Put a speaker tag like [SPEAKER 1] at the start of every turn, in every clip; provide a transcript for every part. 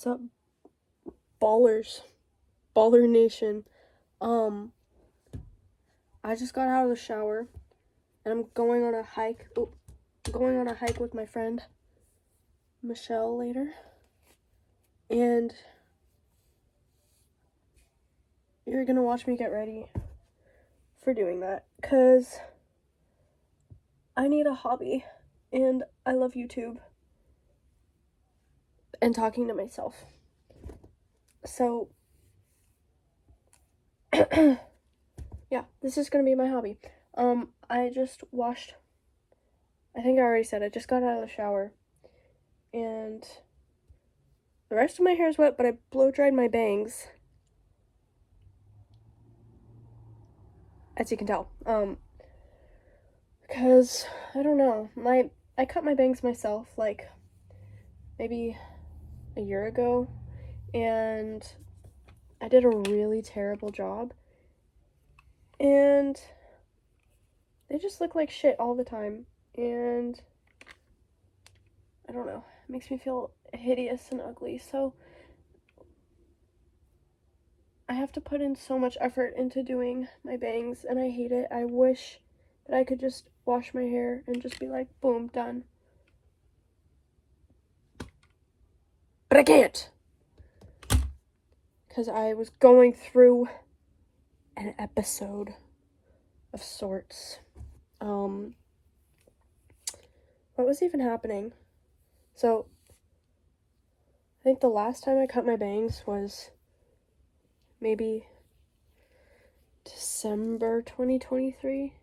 [SPEAKER 1] What's up, ballers? Baller Nation. I just got out of the shower and I'm going on a hike. Going on a hike with my friend Michelle later. And you're gonna watch me get ready for doing that, because I need a hobby and I love YouTube and talking to myself. So yeah, this is gonna be my hobby. I just washed, I think I already said, I just got out of the shower and the rest of my hair is wet, but I blow dried my bangs, as you can tell. Because I don't know, I cut my bangs myself like maybe a year ago, and I did a really terrible job, and they just look like shit all the time, and I don't know, it makes me feel hideous and ugly. So I have to put in so much effort into doing my bangs, and I hate it. I wish that I could just wash my hair and just be like, boom, done. But I can't, because I was going through an episode of sorts. What was even happening? So, I think the last time I cut my bangs was maybe December 2023,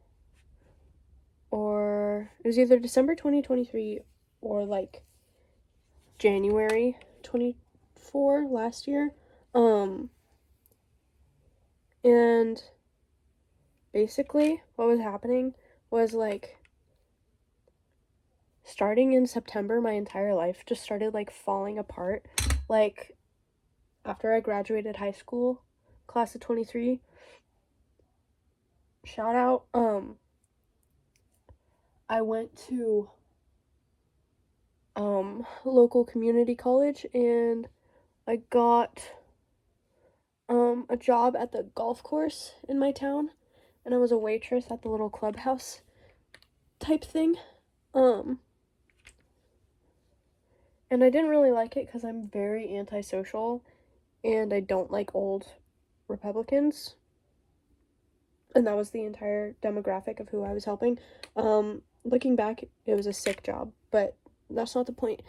[SPEAKER 1] or it was either December 2023 or like January 24 last year. And basically what was happening was, like, starting in September, my entire life just started like falling apart. Like, after I graduated high school, class of 23, shout out, I went to local community college, and I got a job at the golf course in my town, and I was a waitress at the little clubhouse type thing. And I didn't really like it because I'm very antisocial and I don't like old Republicans. And that was the entire demographic of who I was helping. Looking back, it was a sick job, but that's not the point.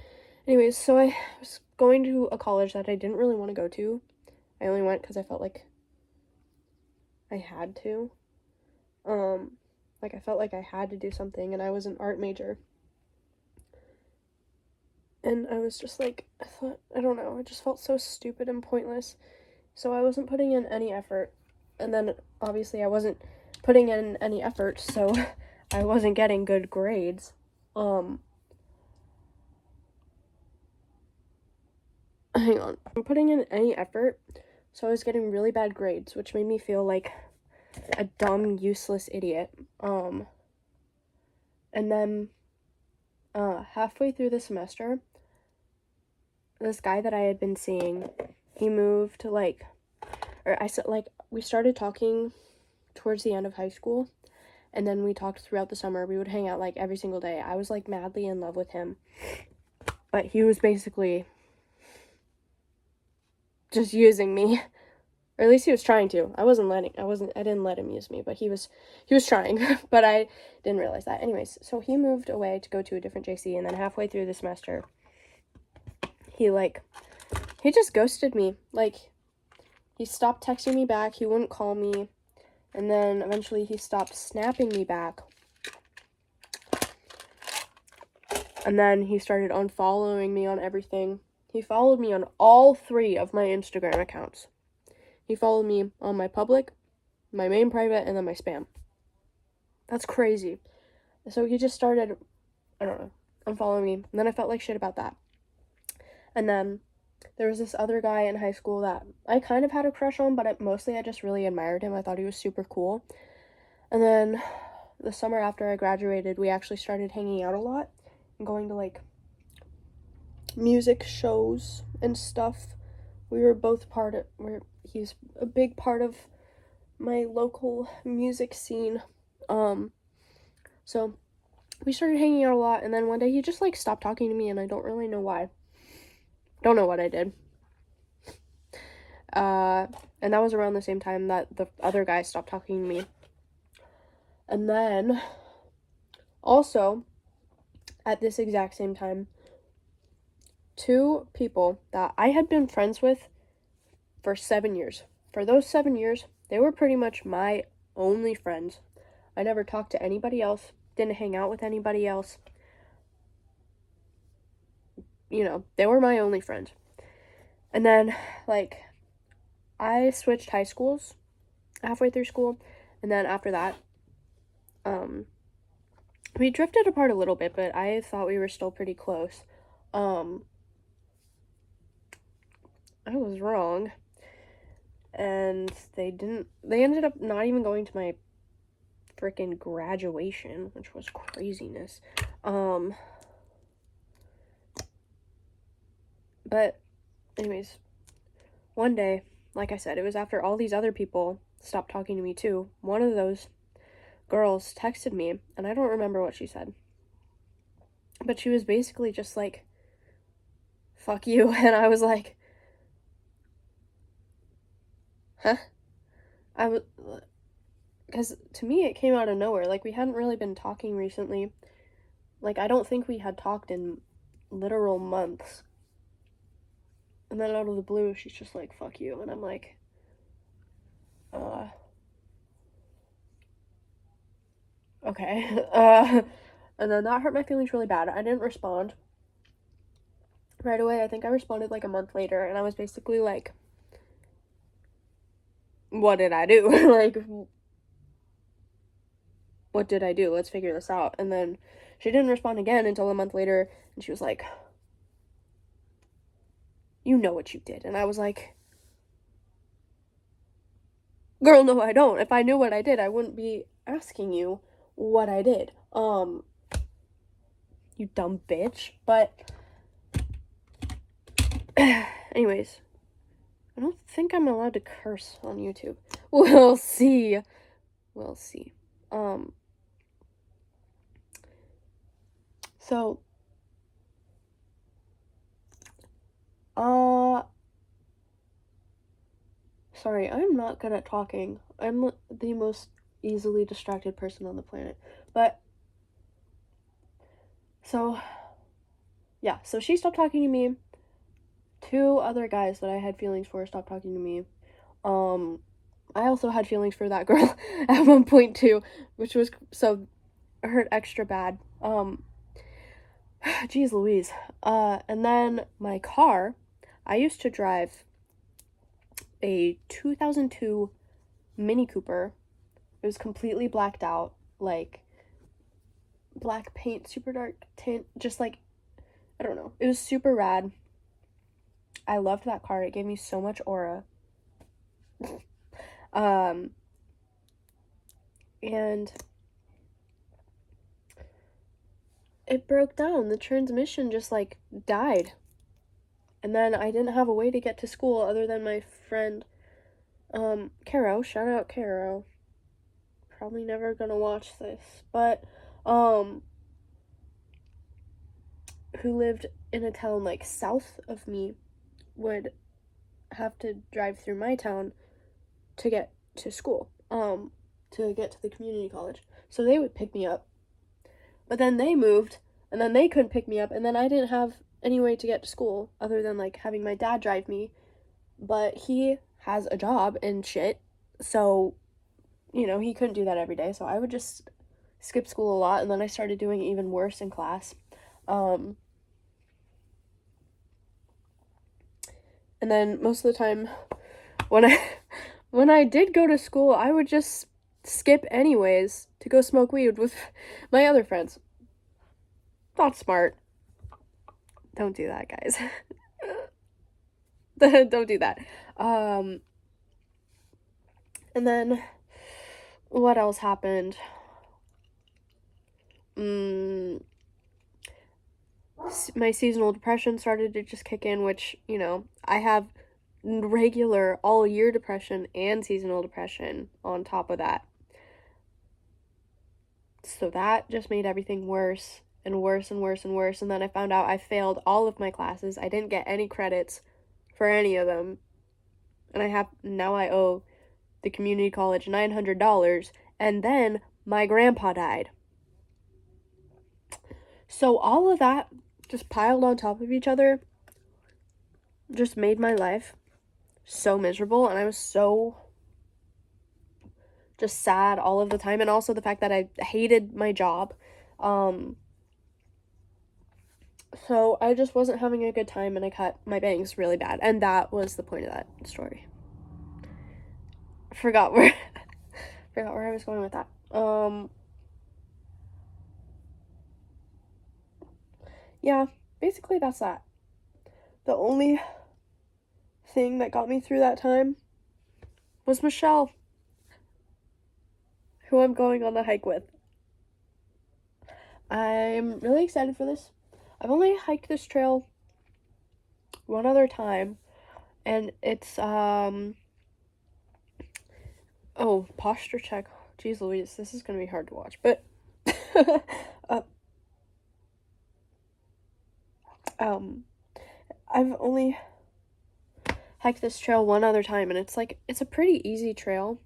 [SPEAKER 1] Anyways, so I was going to a college that I didn't really want to go to. I only went because I felt like I had to. Like, I felt like I had to do something, and I was an art major. And I was just like, I don't know, I just felt so stupid and pointless. So I wasn't putting in any effort. And then, obviously, I wasn't putting in any effort, so I wasn't getting good grades. Hang on. I'm putting in any effort, so I was getting really bad grades, which made me feel like a dumb, useless idiot. And then, halfway through the semester, this guy that I had been seeing, he moved to, like, or I said, like, we started talking towards the end of high school, and then we talked throughout the summer. We would hang out, like, every single day. I was, like, madly in love with him, but he was basically just using me, or at least he was trying to. I didn't let him use me, but he was trying, but I didn't realize that. Anyways, so he moved away to go to a different JC, and then halfway through the semester, he just ghosted me. Like, he stopped texting me back, he wouldn't call me, and then eventually he stopped snapping me back. And then he started unfollowing me on everything. He followed me on all 3 of my Instagram accounts. He followed me on my public, my main private, and then my spam. That's crazy. So he just started, I don't know, unfollowing me. And then I felt like shit about that. And then there was this other guy in high school that I kind of had a crush on, but mostly I just really admired him. I thought he was super cool. And then the summer after I graduated, we actually started hanging out a lot and going to, like, music shows and stuff. We were both he's a big part of my local music scene. So we started hanging out a lot, and then one day he just like stopped talking to me, and I don't really know why. Don't know what I did. And that was around the same time that the other guy stopped talking to me. And then also at this exact same time, two people that I had been friends with for 7 years. For those 7 years, they were pretty much my only friends. I never talked to anybody else, didn't hang out with anybody else. You know, they were my only friends. And then, like, I switched high schools halfway through school, and then after that, we drifted apart a little bit, but I thought we were still pretty close. I was wrong. And they ended up not even going to my freaking graduation, which was craziness. But anyways, one day, like I said, it was after all these other people stopped talking to me too. One of those girls texted me, and I don't remember what she said. But she was basically just like, fuck you. And I was like, huh? Because to me it came out of nowhere. Like, we hadn't really been talking recently. Like, I don't think we had talked in literal months. And then out of the blue, she's just like, fuck you. And I'm like, okay. And then that hurt my feelings really bad. I didn't respond right away. I think I responded like a month later, and I was basically like, what did I do? Like, what did I do? Let's figure this out. And then she didn't respond again until a month later, and she was like, you know what you did. And I was like, girl, no, I don't. If I knew what I did, I wouldn't be asking you what I did. You dumb bitch. But anyways, I don't think I'm allowed to curse on YouTube. We'll see. So, sorry, I'm not good at talking. I'm the most easily distracted person on the planet. But, so, yeah, so she stopped talking to me. Two other guys that I had feelings for stopped talking to me. I also had feelings for that girl at one point too, which was, so, hurt extra bad. Jeez Louise. And then my car, I used to drive a 2002 Mini Cooper. It was completely blacked out, like, black paint, super dark tint, just like, I don't know. It was super rad. I loved that car. It gave me so much aura. And it broke down. The transmission just, like, died. And then I didn't have a way to get to school other than my friend, Caro. Shout out Caro. Probably never gonna watch this. But, who lived in a town, like, south of me, would have to drive through my town to get to school, to get to the community college. So they would pick me up. But then they moved, and then they couldn't pick me up, and then I didn't have any way to get to school other than, like, having my dad drive me. But he has a job and shit, so, you know, he couldn't do that every day. So I would just skip school a lot, and then I started doing even worse in class. And then most of the time, when I did go to school, I would just skip anyways to go smoke weed with my other friends. Not smart. Don't do that, guys. Don't do that. And then what else happened? my seasonal depression started to just kick in, which, you know, I have regular all year depression and seasonal depression on top of that. So that just made everything worse and worse and worse and worse. And then I found out I failed all of my classes. I didn't get any credits for any of them. And I owe the community college $900. And then my grandpa died. So all of that just piled on top of each other just made my life so miserable. And I was so just sad all of the time. And also the fact that I hated my job. So I just wasn't having a good time, and I cut my bangs really bad. And that was the point of that story. Forgot where I was going with that. Yeah, basically that's that. The only thing that got me through that time was Michelle, who I'm going on the hike with. I'm really excited for this. I've only hiked this trail one other time, and it's posture check. Jeez Louise, this is gonna be hard to watch, but I've only hiked this trail one other time, and it's a pretty easy trail,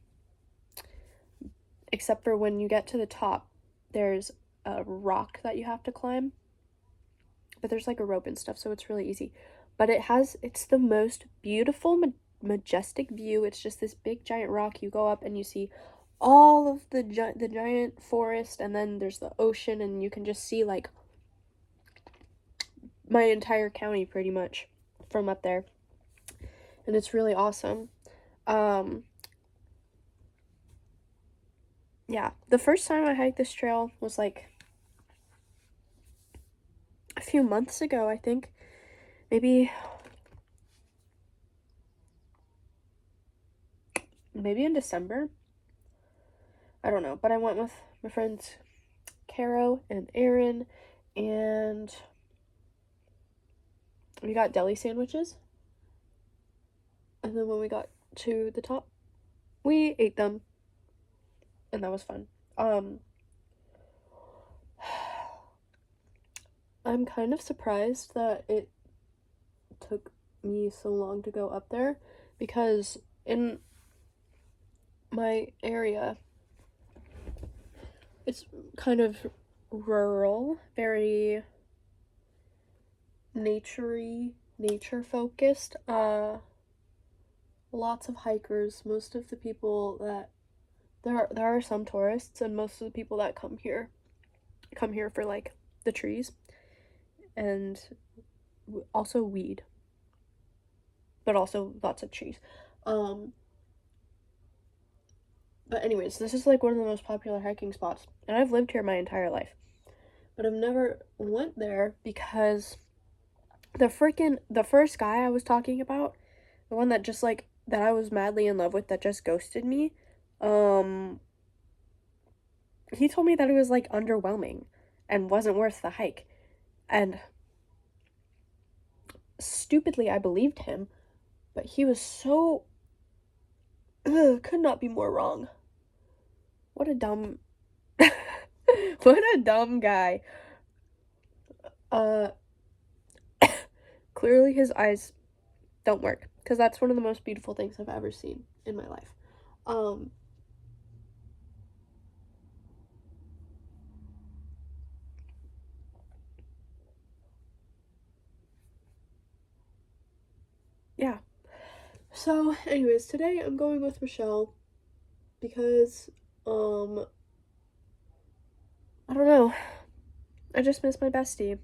[SPEAKER 1] except for when you get to the top, there's a rock that you have to climb, but there's like a rope and stuff, so it's really easy. But it's the most beautiful, majestic view. It's just this big giant rock. You go up and you see all of the giant forest, and then there's the ocean, and you can just see like my entire county pretty much from up there, and it's really awesome. Yeah, the first time I hiked this trail was like a few months ago, I think. Maybe in December. I don't know, but I went with my friends Caro and Aaron, and we got deli sandwiches. And then when we got to the top, we ate them, and that was fun. I'm kind of surprised that it took me so long to go up there, because in my area, it's kind of rural, very nature focused. Lots of hikers. Most of the people that there are some tourists, and most of the people that come here for like the trees and also weed, but also lots of trees. But anyways, this is like one of the most popular hiking spots, and I've lived here my entire life, but I've never went there because the first guy I was talking about, the one that just like that I was madly in love with, that just ghosted me, he told me that it was like underwhelming and wasn't worth the hike, and stupidly I believed him, but he was so could not be more wrong. What a dumb guy. Clearly his eyes don't work, because that's one of the most beautiful things I've ever seen in my life. Yeah. So, anyways, today I'm going with Michelle because, I don't know. I just miss my bestie.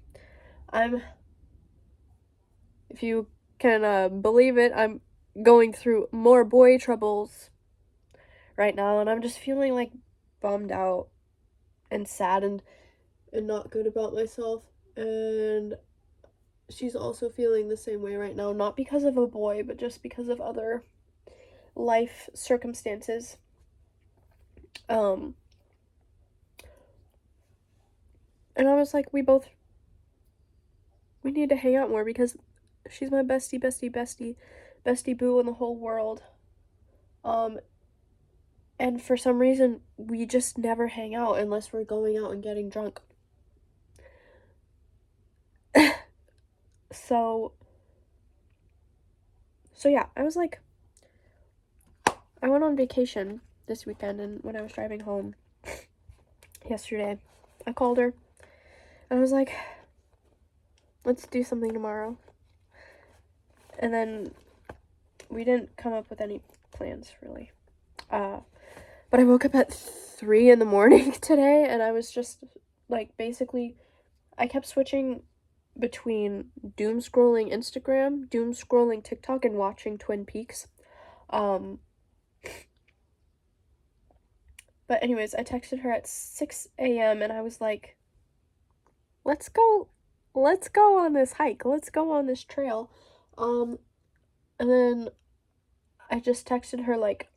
[SPEAKER 1] If you can believe it, I'm going through more boy troubles right now, and I'm just feeling like bummed out and sad and not good about myself. And she's also feeling the same way right now, not because of a boy, but just because of other life circumstances. And I was like, we both we need to hang out more because she's my bestie boo in the whole world. And for some reason, we just never hang out unless we're going out and getting drunk. So yeah, I was like, I went on vacation this weekend, and when I was driving home yesterday, I called her, and I was like, let's do something tomorrow. And then we didn't come up with any plans, really. But I woke up at 3 in the morning today, and I was just, like, basically, I kept switching between doom scrolling Instagram, doom scrolling TikTok, and watching Twin Peaks. But anyways, I texted her at 6 a.m. and I was like, let's go on this hike. Let's go on this trail. And then I just texted her, like,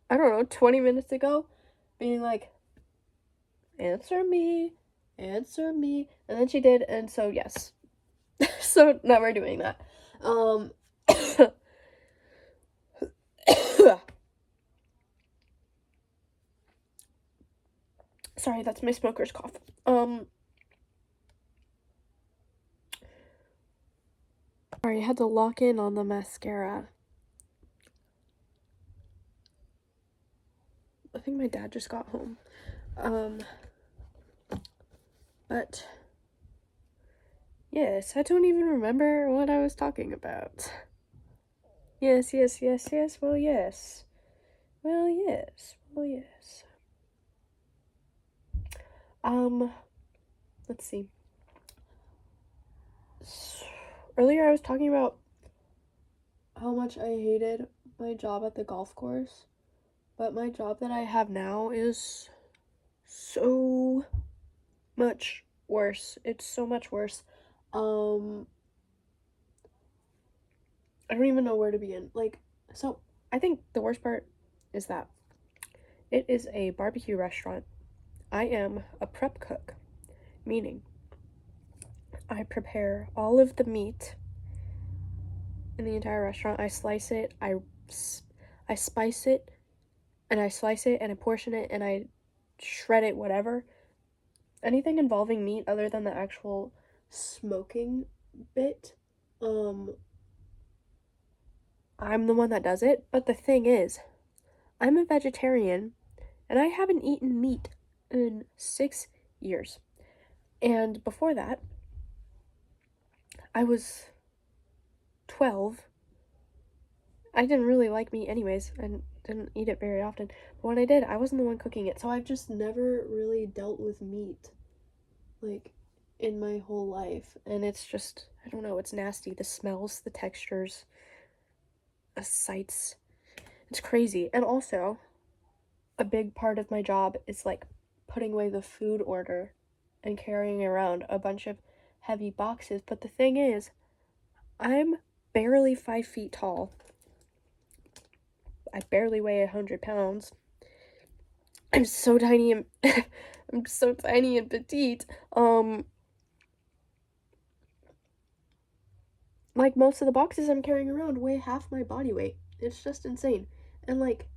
[SPEAKER 1] I don't know, 20 minutes ago, being like, answer me. And then she did, and so yes. So now we're doing that. Sorry, that's my smoker's cough. Sorry, I had to lock in on the mascara. I think my dad just got home. But yes, I don't even remember what I was talking about. Yes. Well, yes. Let's see. Earlier I was talking about how much I hated my job at the golf course, but my job that I have now is so much worse. It's so much worse. I don't even know where to begin. Like, so I think the worst part is that it is a barbecue restaurant. I am a prep cook, meaning I prepare all of the meat in the entire restaurant. I slice it, I spice it, and I slice it, and I portion it, and I shred it, whatever. Anything involving meat other than the actual smoking bit, I'm the one that does it. But the thing is, I'm a vegetarian, and I haven't eaten meat in 6 years. And before that, I was 12. I didn't really like meat anyways, and didn't eat it very often. But when I did, I wasn't the one cooking it, so I've just never really dealt with meat, like, in my whole life. And it's just, I don't know, it's nasty. The smells, the textures, the sights. It's crazy. And also, a big part of my job is, like, putting away the food order and carrying around a bunch of heavy boxes. But the thing is, I'm barely 5 feet tall. I barely weigh 100 pounds. I'm so tiny and I'm so tiny and petite. Like, most of the boxes I'm carrying around weigh half my body weight. It's just insane. And, like,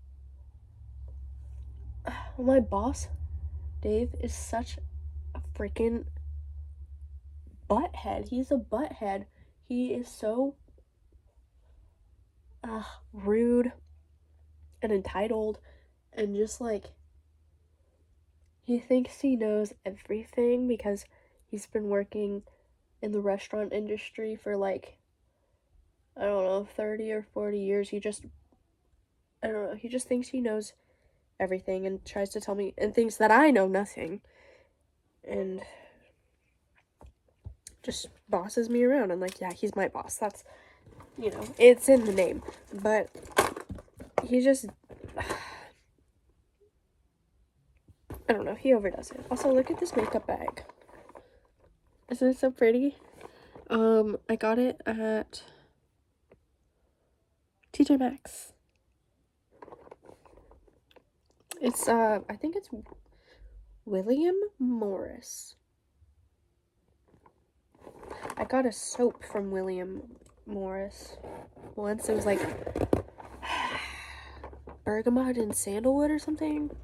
[SPEAKER 1] my boss, Dave, is such a freaking butthead. He's a butthead. He is so rude and entitled, and just, like, he thinks he knows everything because he's been working in the restaurant industry for, like, I don't know, 30 or 40 years. He just thinks he knows everything and tries to tell me and thinks that I know nothing. And just bosses me around. I'm like, yeah, he's my boss. That's, it's in the name. But he just, I don't know, he overdoes it. Also, look at this makeup bag. Isn't it so pretty? I got it at TJ Maxx. It's, I think it's William Morris. I got a soap from William Morris once. It was like bergamot and sandalwood or something.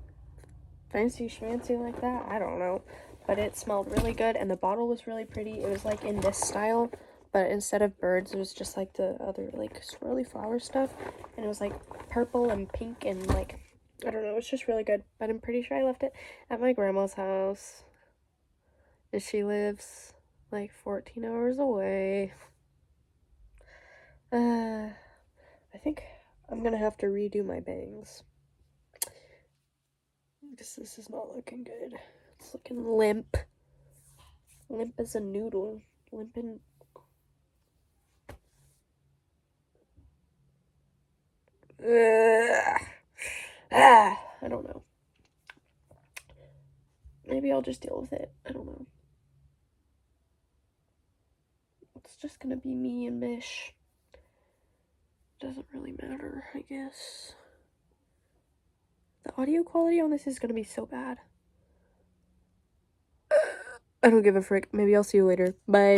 [SPEAKER 1] Fancy schmancy like that. I don't know. But it smelled really good, and the bottle was really pretty. It was like in this style, but instead of birds, it was just like the other like swirly flower stuff. And it was like purple and pink and like, I don't know, it's just really good. But I'm pretty sure I left it at my grandma's house. And she lives like 14 hours away. I think I'm gonna have to redo my bangs. This is not looking good. It's looking limp. Limp as a noodle. Limp and... I don't know. Maybe I'll just deal with it. I don't know. It's just gonna be me and Mish. Doesn't really matter, I guess. The audio quality on this is gonna be so bad. I don't give a frick. Maybe I'll see you later. Bye.